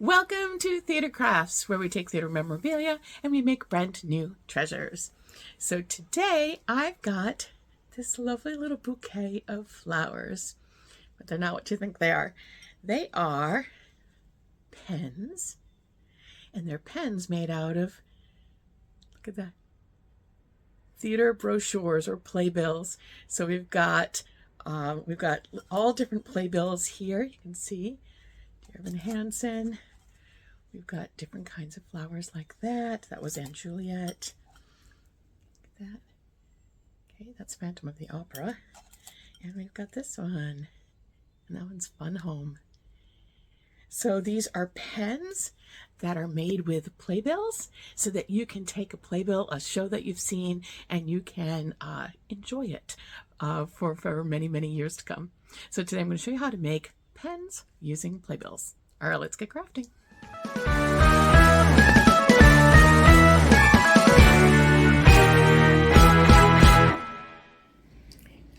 Welcome to Theater Crafts, where we take theater memorabilia and we make brand new treasures. So today I've got this lovely little bouquet of flowers, but they're not what you think they are. They are pens, and they're pens made out of, look at that, theater brochures or playbills. So we've got all different playbills here. You can see Dear Evan Hansen. We've got different kinds of flowers like that. That was Anne Juliet. Look at that. Okay, that's Phantom of the Opera. And we've got this one. And that one's Fun Home. So these are pens that are made with playbills so that you can take a playbill, a show that you've seen, and you can enjoy it for many, many years to come. So today I'm going to show you how to make pens using playbills. All right, let's get crafting.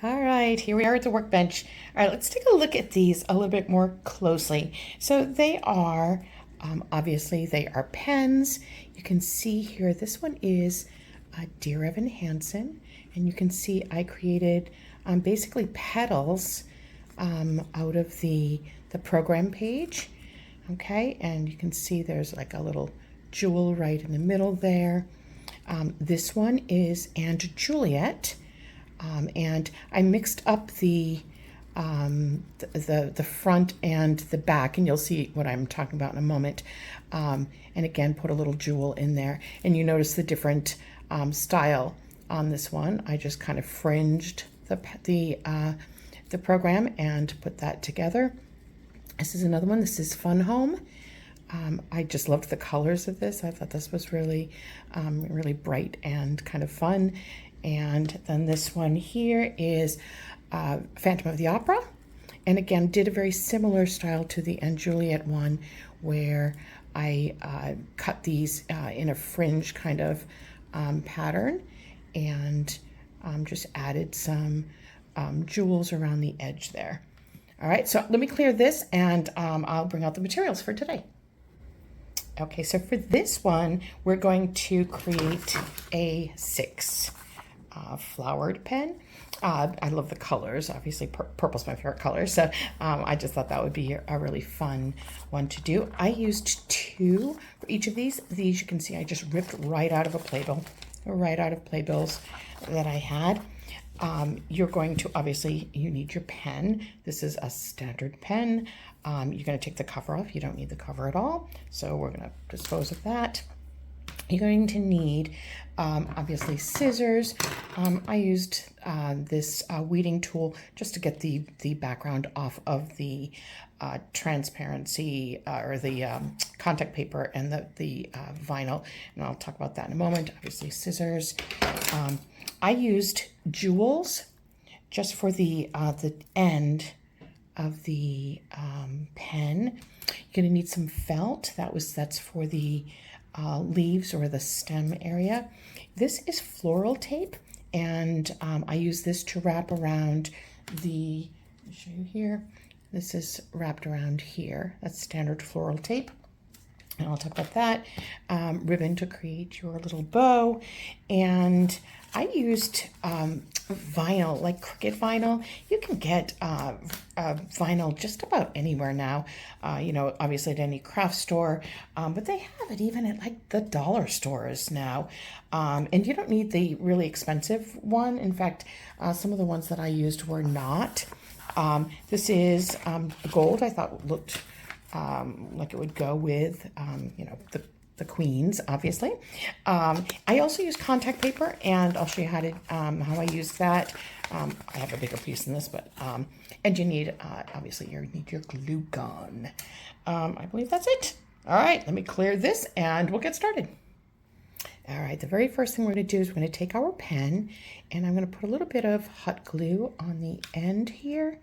All right, here we are at the workbench. All right, let's take a look at these a little bit more closely. So they are, obviously they are pens. You can see here, this one is Dear Evan Hansen. And you can see I created basically petals out of the program page. Okay, and you can see there's like a little jewel right in the middle there. This one is Anne Juliet. And I mixed up the front and the back, and you'll see what I'm talking about in a moment. And again, put a little jewel in there, and you notice the different style on this one. I just kind of fringed the program and put that together. This is another one. This is Fun Home. I just loved the colors of this. I thought this was really, really bright and kind of fun. And then this one here is Phantom of the Opera. And again, did a very similar style to the Anne Juliet one, where I cut these in a fringe kind of pattern, and just added some jewels around the edge there. All right, so let me clear this, and I'll bring out the materials for today. Okay, so for this one, we're going to create a 6 flowered pen. I love the colors. Obviously, purple's my favorite color, so I just thought that would be a really fun one to do. I used 2 for each of these. These you can see I just ripped right out of a playbill, right out of playbills that I had. You're going to, obviously, you need your pen. This is a standard pen. You're going to take the cover off. You don't need the cover at all, so we're going to dispose of that. You're going to need, obviously, scissors. I used this weeding tool just to get the background off of the transparency or the contact paper and the vinyl, and I'll talk about that in a moment. Obviously, scissors. I used jewels just for the end of the pen. You're going to need some felt. That's for the leaves or the stem area. This is floral tape, and I use this to wrap around the, let me show you here. This is wrapped around here. That's standard floral tape. And I'll talk about that. Ribbon to create your little bow. And I used vinyl, like Cricut vinyl. You can get vinyl just about anywhere now. Obviously at any craft store, but they have it even at like the dollar stores now. And you don't need the really expensive one. In fact, some of the ones that I used were not. This is gold. I thought looked like it would go with, the queens, obviously. I also use contact paper, and I'll show you how I use that. I have a bigger piece than this, but, and you need, obviously, you need your glue gun. I believe that's it. All right, let me clear this, and we'll get started. All right, the very first thing we're going to do is we're going to take our pen, and I'm going to put a little bit of hot glue on the end here.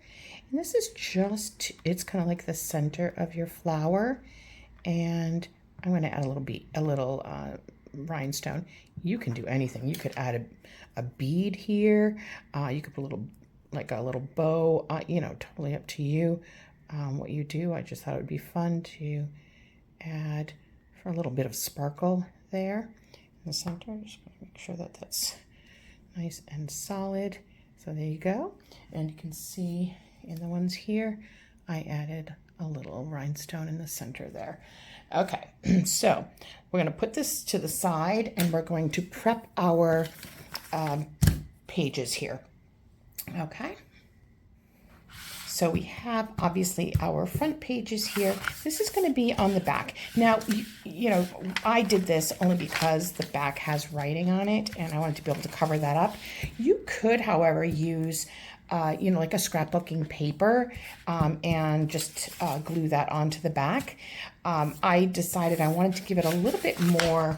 And this is just, it's kind of like the center of your flower. And I'm going to add a little rhinestone. You can do anything. You could add a bead here. You could put a little bow, totally up to you what you do. I just thought it would be fun to add for a little bit of sparkle there in the center. Just going to make sure that that's nice and solid. So there you go. And you can see in the ones here, I added a little rhinestone in the center there. Okay, so we're going to put this to the side and we're going to prep our pages here. Okay. So we have obviously our front pages here. This is going to be on the back. Now, you know, I did this only because the back has writing on it and I wanted to be able to cover that up. You could, however, use, you know, like a scrapbooking paper and just glue that onto the back. I decided I wanted to give it a little bit more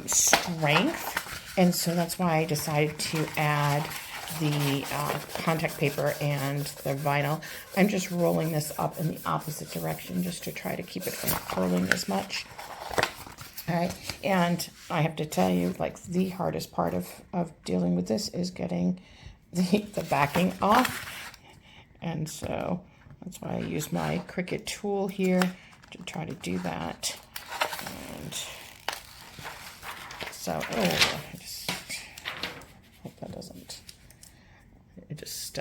strength. And so that's why I decided to add the contact paper and the vinyl. I'm just rolling this up in the opposite direction just to try to keep it from curling as much. All right, and I have to tell you, like, the hardest part of dealing with this is getting the backing off. And so that's why I use my Cricut tool here to try to do that. And so, oh, I just hope that doesn't. It just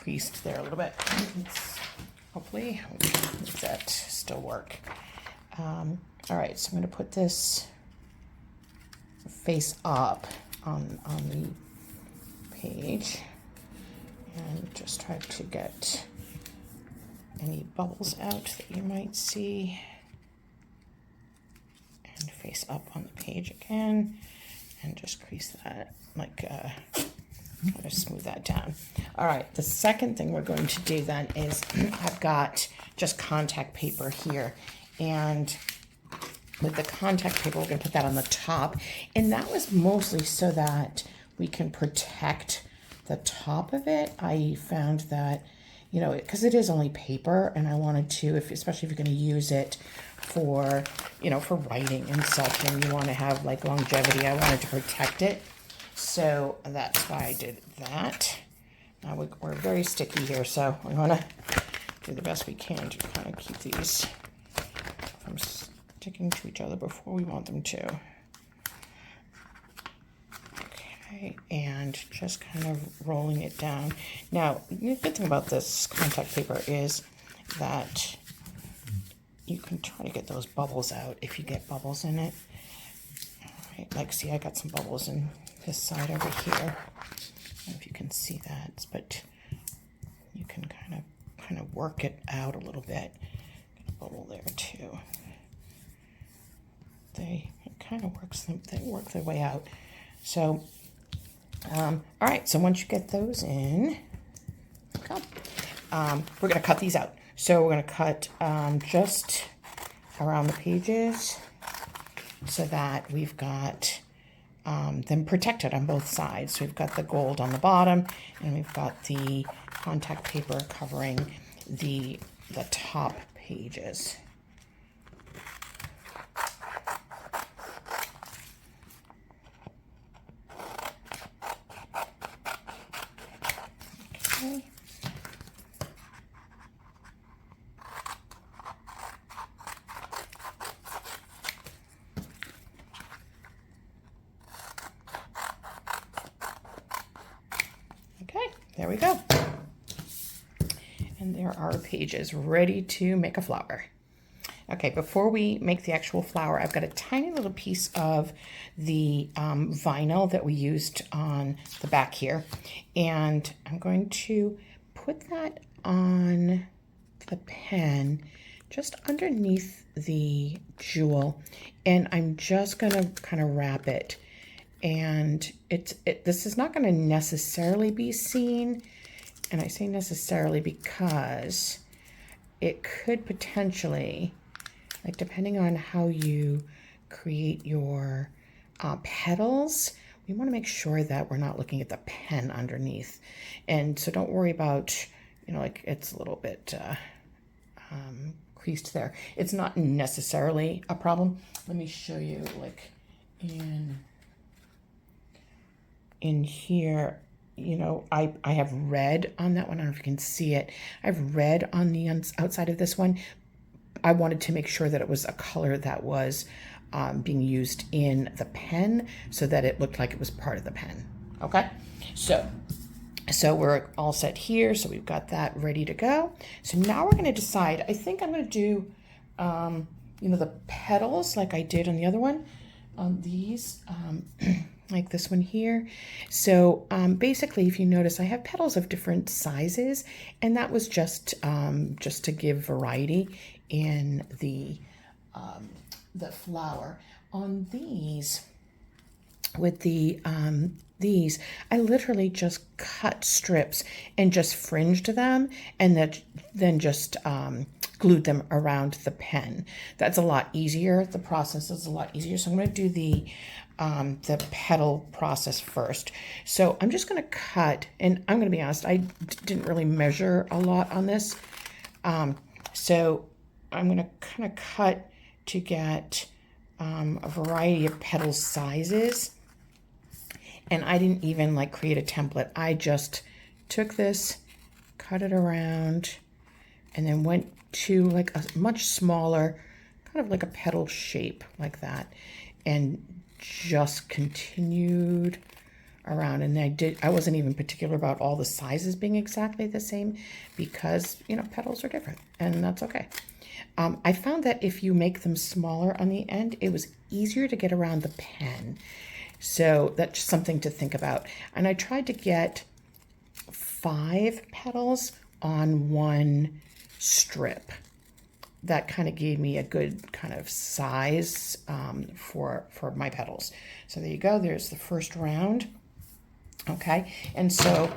creased there a little bit. Hopefully we can make that still work. All right, so I'm going to put this face up on the page and just try to get any bubbles out that you might see. And face up on the page again and just crease that like kind of smooth that down. All right, the second thing we're going to do then is I've got just contact paper here, and with the contact paper, we're going to put that on the top, and that was mostly so that we can protect the top of it. I found that, you know, because it is only paper, and I wanted to, especially if you're going to use it for, you know, for writing and such, and you want to have like longevity, I wanted to protect it. So that's why I did that. Now we're very sticky here, so we want to do the best we can to kind of keep these from sticking to each other before we want them to. Okay, and just kind of rolling it down. Now, the good thing about this contact paper is that you can try to get those bubbles out if you get bubbles in it. All right, like, see, I got some bubbles in this side over here. I don't know if you can see that, but you can kind of work it out a little bit. Got a bubble there too. It kind of they work their way out. So, all right. So once you get those in, we're going to cut these out. So we're going to cut just around the pages so that we've got them protected on both sides. So we've got the gold on the bottom, and we've got the contact paper covering the top pages. Okay. There we go. And there are pages ready to make a flower. Okay, before we make the actual flower, I've got a tiny little piece of the vinyl that we used on the back here. And I'm going to put that on the pen just underneath the jewel. And I'm just going to kind of wrap it. And this is not going to necessarily be seen, and I say necessarily because it could potentially, like, depending on how you create your petals, we want to make sure that we're not looking at the pen underneath. And so don't worry about, you know, like, it's a little bit creased there. It's not necessarily a problem. Let me show you, like, in here, you know, I have red on that one. I don't know if you can see it. I have red on the outside of this one, I wanted to make sure that it was a color that was being used in the pen so that it looked like it was part of the pen. Okay, so we're all set here. So we've got that ready to go. So now we're going to decide. I think I'm going to do, the petals like I did on the other one, on these, like this one here. So basically, if you notice, I have petals of different sizes, and that was just to give variety in the flower. On these, with these, I literally just cut strips and just fringed them, and then just glued them around the pen. That's a lot easier. The process is a lot easier. So I'm going to do the petal process first. So I'm just going to cut, and I'm going to be honest, I didn't really measure a lot on this. So I'm going to kind of cut to get a variety of petal sizes. And I didn't even like create a template. I just took this, cut it around, and then went to like a much smaller, kind of like a petal shape like that, and just continued around. And I wasn't even particular about all the sizes being exactly the same because, petals are different, and that's okay. I found that if you make them smaller on the end, it was easier to get around the pen. So that's just something to think about. And I tried to get 5 petals on one strip. That kind of gave me a good kind of size for my petals. So there you go. There's the first round. Okay. And so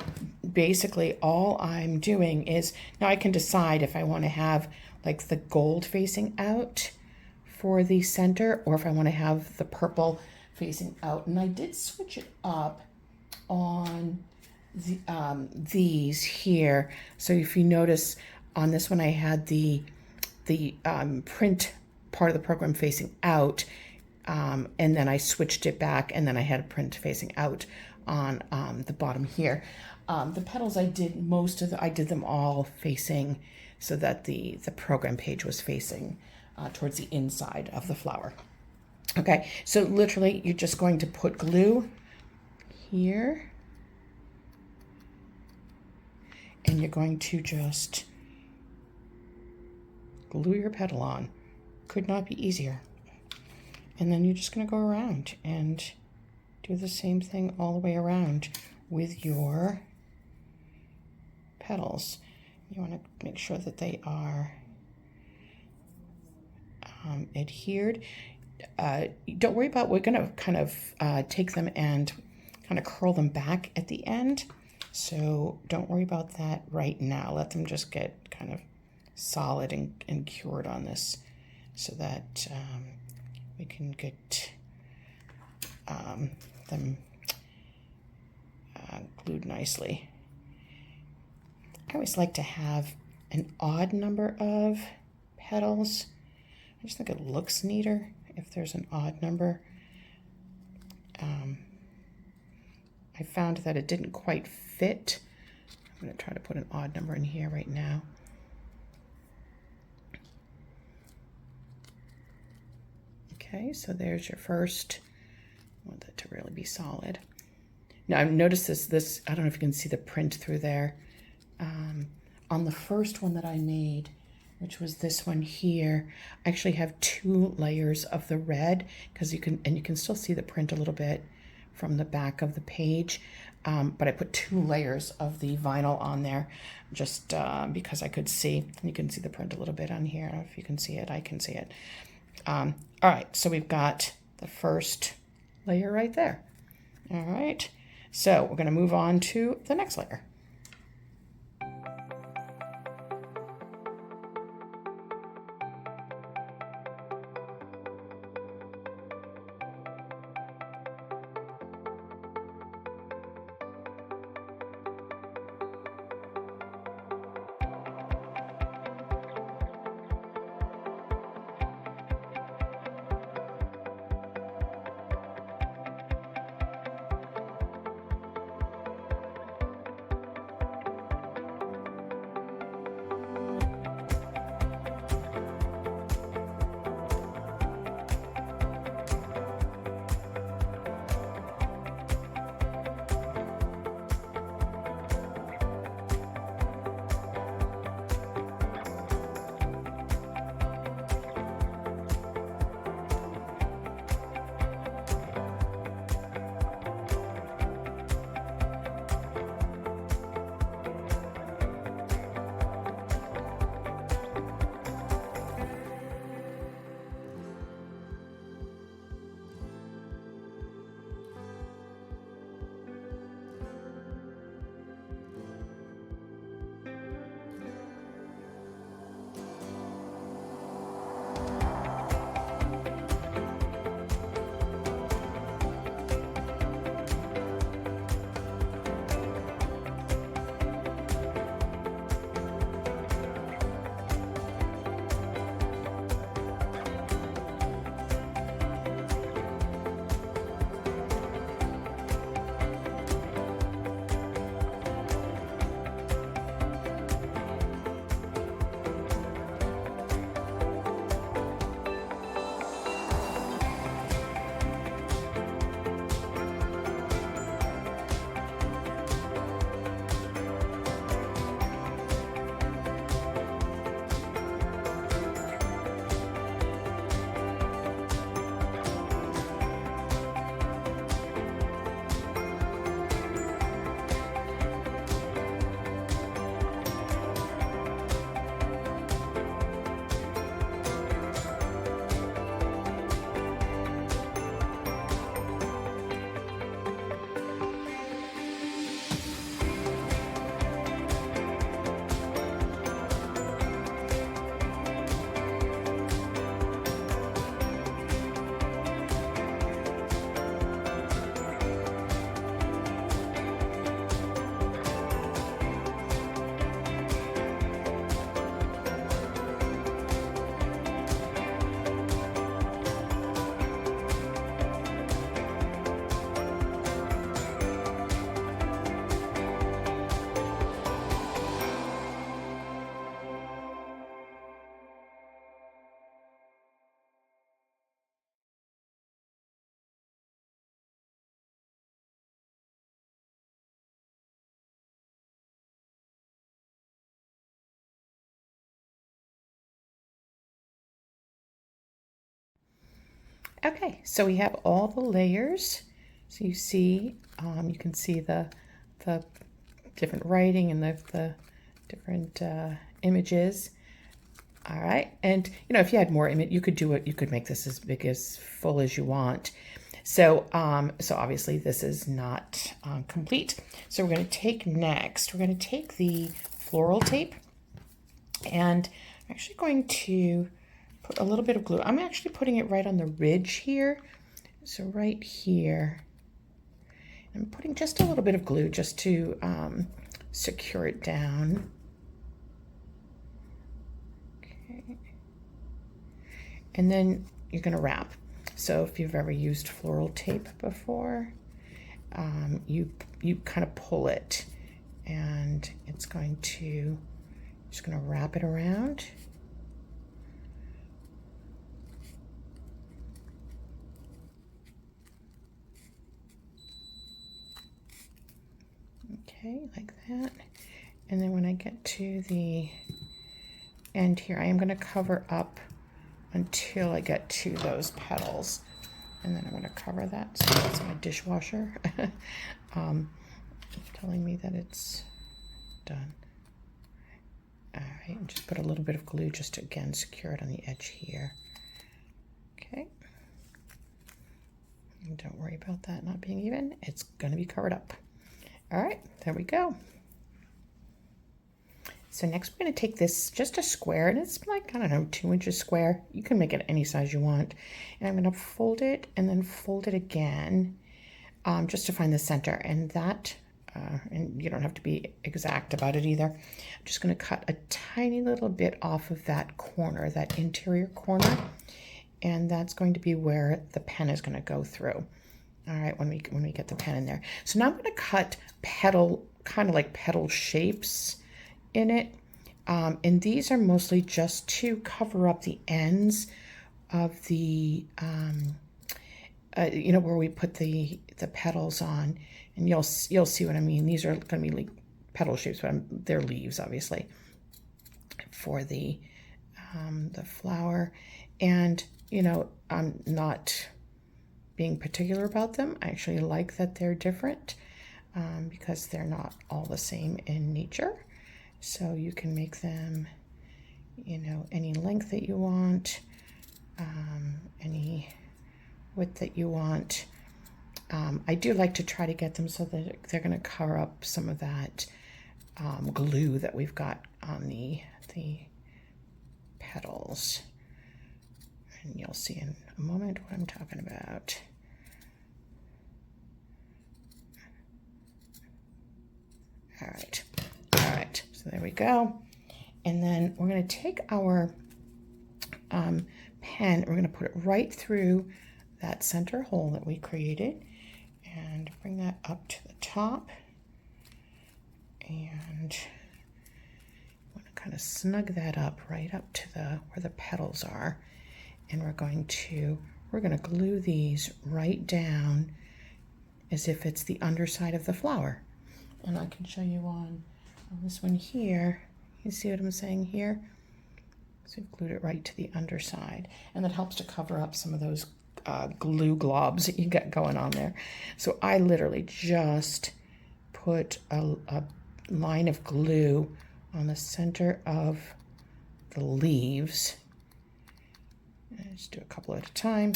basically all I'm doing is, now I can decide if I want to have like the gold facing out for the center, or if I want to have the purple facing out. And I did switch it up on these here. So if you notice on this one, I had the print part of the program facing out, and then I switched it back, and then I had a print facing out on the bottom here. The petals I did I did them all facing so that the program page was facing towards the inside of the flower. Okay, so literally you're just going to put glue here, and you're going to just glue your petal on. Could not be easier. And then you're just going to go around and do the same thing all the way around with your petals. You want to make sure that they are adhered. Don't worry about, we're going to kind of take them and kind of curl them back at the end. So don't worry about that right now. Let them just get kind of solid and cured on this so that we can get them glued nicely. I always like to have an odd number of petals. I just think it looks neater if there's an odd number. I found that it didn't quite fit. I'm going to try to put an odd number in here right now. Okay, so there's your first. I want that to really be solid. Now notice this, I don't know if you can see the print through there. On the first one that I made, which was this one here, I actually have 2 layers of the red, because you can still see the print a little bit from the back of the page. But I put 2 layers of the vinyl on there just because I could see. You can see the print a little bit on here. If you can see it, I can see it. All right, so we've got the first layer right there. All right, so we're going to move on to the next layer. Okay, so we have all the layers. So you see, you can see the different writing and the different images. All right, and you know, if you had more image, you could do it. You could make this as big as full as you want. So, so obviously this is not complete. So we're going to take next. We're going to take the floral tape, and I'm actually going to put a little bit of glue. I'm actually putting it right on the ridge here. So right here, I'm putting just a little bit of glue just to secure it down. Okay. And then you're going to wrap. So if you've ever used floral tape before, you kind of pull it, and it's going to, just going to wrap it around. Okay, like that. And then when I get to the end here, I am going to cover up until I get to those petals. And then I'm going to cover that. So that's my dishwasher telling me that it's done. All right, and just put a little bit of glue just to, again, secure it on the edge here. Okay. And don't worry about that not being even. It's going to be covered up. All right, there we go. So next we're going to take this, just a square, and it's like, I don't know, 2 inches square. You can make it any size you want. And I'm going to fold it and then fold it again just to find the center. And that, and you don't have to be exact about it either. I'm just going to cut a tiny little bit off of that corner, that interior corner. And that's going to be where the pen is going to go through. All right, when we get the pen in there. So now I'm going to cut petal, kind of like petal shapes in it. And these are mostly just to cover up the ends of the, you know, where we put the petals on. And you'll see what I mean. These are going to be like petal shapes, but they're leaves, obviously, for the flower. And, you know, I'm not being particular about them. I actually like that they're different because they're not all the same in nature. So you can make them, you know, any length that you want, any width that you want. I do like to try to get them so that they're going to cover up some of that glue that we've got on the petals. And you'll see in a moment what I'm talking about. All right, so there we go. And then we're going to take our pen, we're going to put it right through that center hole that we created and bring that up to the top. And I'm going to kind of snug that up right up to where the petals are. And we're going to glue these right down as if it's the underside of the flower. And I can show you on this one here. You see what I'm saying here? So we've glued it right to the underside. And that helps to cover up some of those glue globs that you got going on there. So I literally just put a line of glue on the center of the leaves. And just do a couple at a time.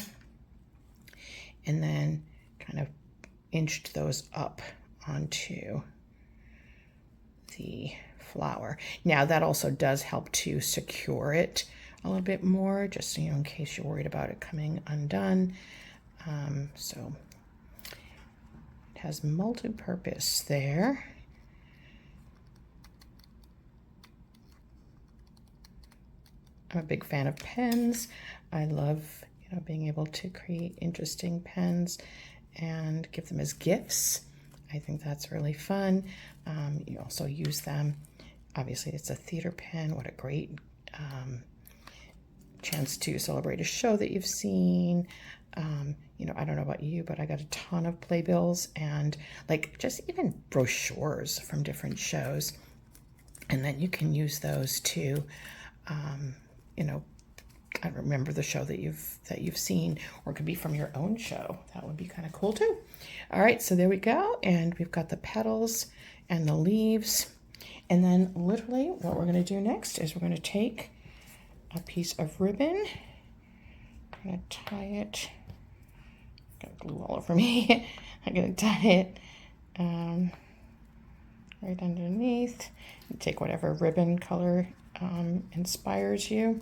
And then kind of inched those up onto the flower. Now that also does help to secure it a little bit more, just so you know, in case you're worried about it coming undone. So it has multi-purpose there. I'm a big fan of pens. I love, you know, being able to create interesting pens and give them as gifts. I think that's really fun. You also use them. Obviously, it's a theater pen. What a great chance to celebrate a show that you've seen. You know, I don't know about you, but I got a ton of playbills and like just even brochures from different shows. And then you can use those to, you know, I remember the show that you've seen, or it could be from your own show. That would be kind of cool too. All right, so there we go, and we've got the petals and the leaves. And then literally what we're going to do next is we're going to take a piece of ribbon. I'm going to tie it. Got glue all over me. I'm going to tie it right underneath. And take whatever ribbon color inspires you.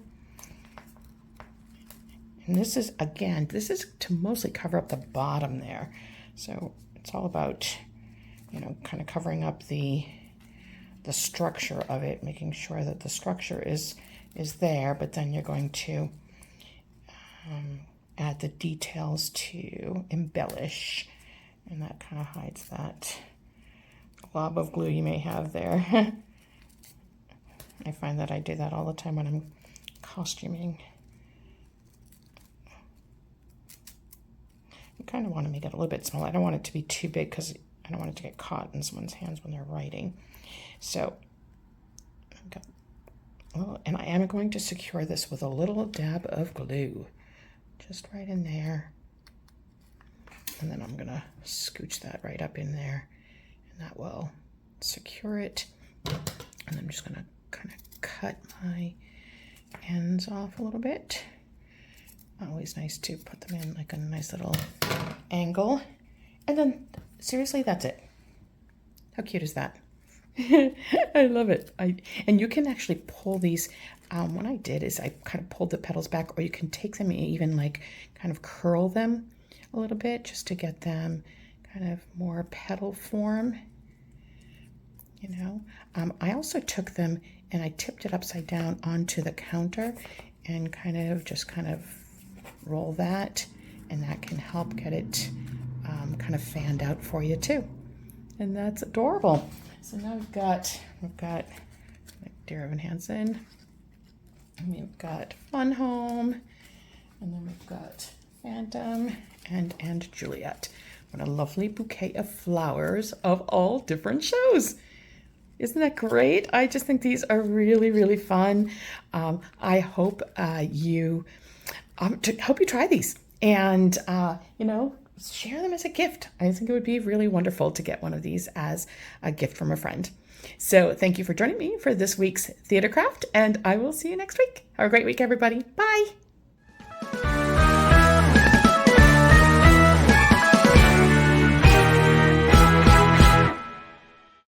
And this is, again, this is to mostly cover up the bottom there. So it's all about, you know, kind of covering up the structure of it, making sure that the structure is there, but then you're going to add the details to embellish, and that kind of hides that glob of glue you may have there. I find that I do that all the time when I'm costuming. You kind of want to make it a little bit smaller. I don't want it to be too big because I don't want it to get caught in someone's hands when they're writing. So, and I am going to secure this with a little dab of glue, just right in there. And then I'm going to scooch that right up in there, and that will secure it. And I'm just going to kind of cut my ends off a little bit. Always nice to put them in like a nice little angle. And then, seriously, that's it. How cute is that? I love it. And you can actually pull these. What I did is I kind of pulled the petals back, or you can take them and even like kind of curl them a little bit just to get them kind of more petal form. You know, I also took them and I tipped it upside down onto the counter and kind of roll that, and that can help get it kind of fanned out for you too. And that's adorable. So now we've got like Dear Evan Hansen, and we've got Fun Home, and then we've got Phantom and Juliet. What a lovely bouquet of flowers of all different shows. Isn't that great? I just think these are really, really fun. I hope you try these, and you know, share them as a gift. I think it would be really wonderful to get one of these as a gift from a friend. So thank you for joining me for this week's Theater Craft, and I will see you next week. Have a great week, everybody. Bye.